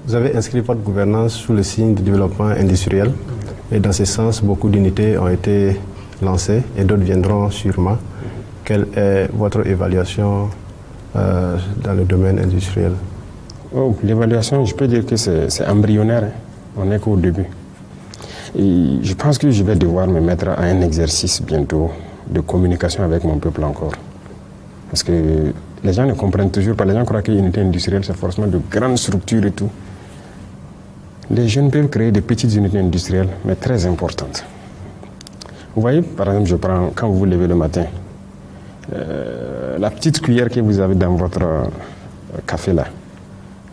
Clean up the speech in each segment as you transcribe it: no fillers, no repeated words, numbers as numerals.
Vous avez inscrit votre gouvernance sous le signe du développement industriel. Et dans ce sens, beaucoup d'unités ont été lancées et d'autres viendront sûrement. Quelle est votre évaluation dans le domaine industriel? L'évaluation, je peux dire que c'est embryonnaire. On n'est qu'au début. Et je pense que je vais devoir me mettre à un exercice bientôt de communication avec mon peuple encore. Parce que les gens ne comprennent toujours pas. Les gens croient qu'une unité industrielle, c'est forcément de grandes structures et tout. Les jeunes peuvent créer des petites unités industrielles, mais très importantes. Vous voyez, par exemple, je prends, quand vous vous levez le matin, la petite cuillère que vous avez dans votre café là,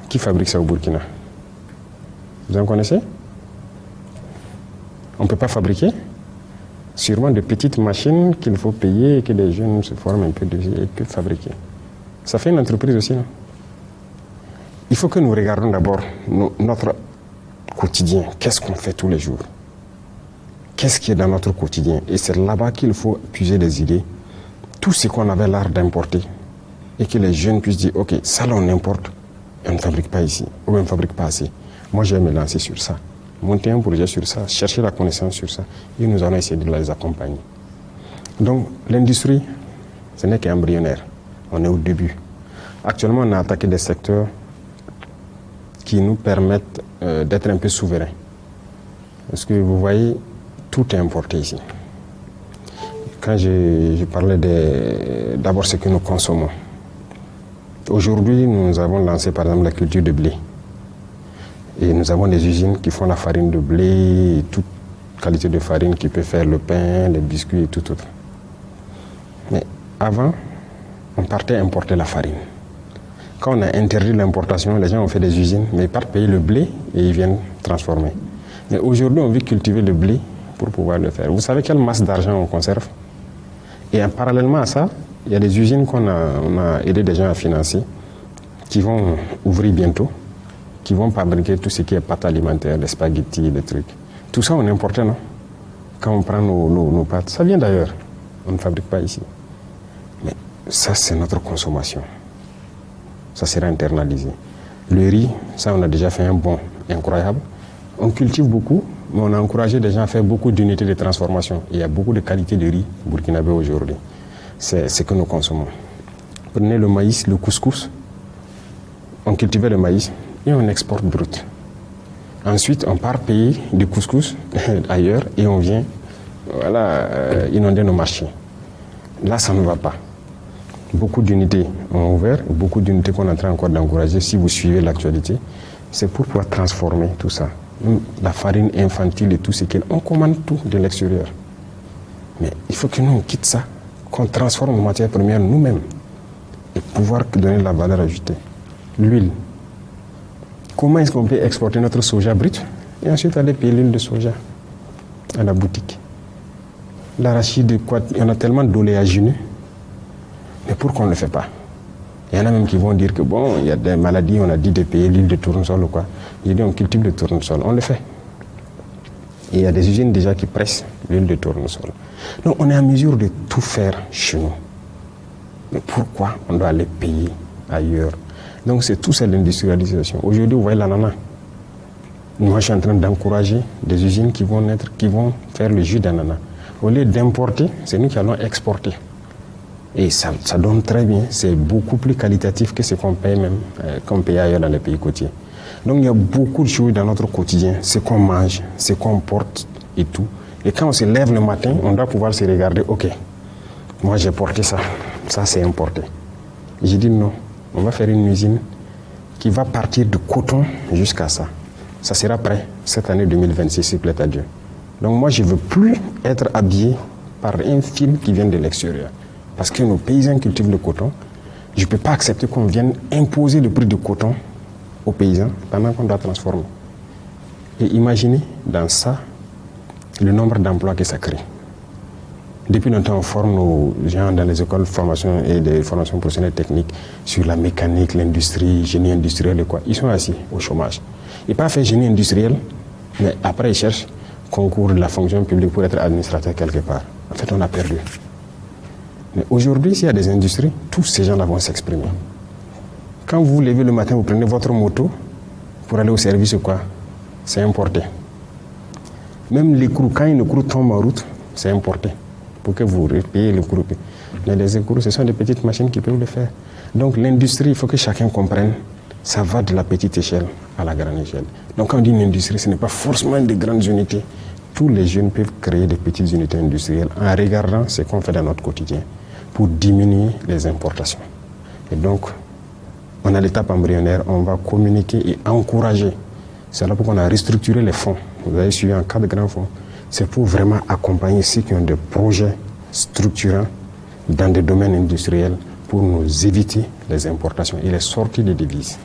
qui fabrique ça au Burkina? Vous en connaissez? On ne peut pas fabriquer? Sûrement de petites machines qu'il faut payer et que les jeunes se forment un peu dessus et peuvent fabriquer. Ça fait une entreprise aussi, non? Il faut que nous regardions d'abord notre quotidien. Qu'est-ce qu'on fait tous les jours? Qu'est-ce qui est dans notre quotidien? Et c'est là-bas qu'il faut puiser des idées. Tout ce qu'on avait l'art d'importer. Et que les jeunes puissent dire, ok, ça là on importe, et on ne fabrique pas ici, ou on ne fabrique pas assez. Moi je vais me lancer sur ça. Monter un projet sur ça, chercher la connaissance sur ça, et nous allons essayer de les accompagner. Donc l'industrie, ce n'est qu'embryonnaire. On est au début. Actuellement, on a attaqué des secteurs qui nous permettent d'être un peu souverains. Parce que vous voyez, tout est importé ici. Quand je parlais d'abord ce que nous consommons. Aujourd'hui, nous avons lancé par exemple la culture de blé. Et nous avons des usines qui font la farine de blé, et toute qualité de farine qui peut faire le pain, les biscuits et tout autre. Mais avant, on partait importer la farine. Quand on a interdit l'importation, les gens ont fait des usines, mais ils partent payer le blé et ils viennent transformer. Mais aujourd'hui, on veut cultiver le blé pour pouvoir le faire. Vous savez quelle masse d'argent on conserve? Et parallèlement à ça, il y a des usines on a aidé des gens à financer, qui vont ouvrir bientôt, qui vont fabriquer tout ce qui est pâtes alimentaires, les spaghettis, les trucs. Tout ça, on importe, non? Quand on prend nos pâtes, ça vient d'ailleurs. On ne fabrique pas ici. Mais ça, c'est notre consommation. Ça sera internalisé. Le riz, ça, on a déjà fait un bond incroyable. On cultive beaucoup, mais on a encouragé les gens à faire beaucoup d'unités de transformation. Il y a beaucoup de qualités de riz burkinabé aujourd'hui. C'est ce que nous consommons. Prenez le maïs, le couscous. On cultivait le maïs et on exporte brut. Ensuite, on part payer du couscous ailleurs et on vient inonder nos marchés. Là, ça ne va pas. Beaucoup d'unités ont ouvert, beaucoup d'unités qu'on est en train encore d'encourager. Si vous suivez l'actualité, c'est pour pouvoir transformer tout ça. La farine infantile et tout ce qu'on on commande tout de l'extérieur. Mais il faut que nous on quitte ça, qu'on transforme nos matières premières nous-mêmes et pouvoir donner la valeur ajoutée. L'huile. Comment est-ce qu'on peut exporter notre soja brut et ensuite aller payer l'huile de soja à la boutique? L'arachide, il y en a tellement d'oléagineux, mais pourquoi on ne le fait pas? Il y en a même qui vont dire que bon, il y a des maladies, on a dit de payer l'huile de tournesol ou quoi. J'ai dit on cultive le tournesol, on le fait. Et il y a des usines déjà qui pressent l'huile de tournesol. Donc on est en mesure de tout faire chez nous. Mais pourquoi on doit aller payer ailleurs? Donc c'est tout ça l'industrialisation. Aujourd'hui, vous voyez l'ananas. Moi, je suis en train d'encourager des usines qui vont faire le jus d'ananas. Au lieu d'importer, c'est nous qui allons exporter. Et ça donne très bien. C'est beaucoup plus qualitatif que ce qu'on paye même, qu'on paye ailleurs dans les pays côtiers. Donc il y a beaucoup de choses dans notre quotidien. Ce qu'on mange, ce qu'on porte et tout. Et quand on se lève le matin, on doit pouvoir se regarder. Ok, moi j'ai porté ça. Ça c'est importé. J'ai dit non. On va faire une usine qui va partir de coton jusqu'à ça. Ça sera prêt cette année 2026, s'il plaît à Dieu. Donc moi, je ne veux plus être habillé par un fil qui vient de l'extérieur. Parce que nos paysans cultivent le coton. Je ne peux pas accepter qu'on vienne imposer le prix du coton aux paysans pendant qu'on doit transformer. Et imaginez dans ça le nombre d'emplois que ça crée. Depuis longtemps, on forme nos gens dans les écoles de formation et des formations professionnelles techniques sur la mécanique, l'industrie, génie industriel et quoi. Ils sont assis au chômage. Ils peuvent faire génie industriel, mais après ils cherchent concours de la fonction publique pour être administrateur quelque part. En fait, on a perdu. Mais aujourd'hui, s'il y a des industries, tous ces gens-là vont s'exprimer. Quand vous vous levez le matin, vous prenez votre moto, pour aller au service ou quoi, c'est importé. Même l'écrou, quand une écrou tombe en route, c'est importé pour que vous payiez l'écrou. Mais les écrous, ce sont des petites machines qui peuvent le faire. Donc l'industrie, il faut que chacun comprenne, ça va de la petite échelle à la grande échelle. Donc quand on dit une industrie, ce n'est pas forcément des grandes unités. Tous les jeunes peuvent créer des petites unités industrielles en regardant ce qu'on fait dans notre quotidien pour diminuer les importations. Et donc, on a l'étape embryonnaire, on va communiquer et encourager. C'est là pourquoi on a restructuré les fonds. Vous avez suivi en 4 grands fonds. C'est pour vraiment accompagner ceux qui ont des projets structurants dans des domaines industriels pour nous éviter les importations et les sorties des devises.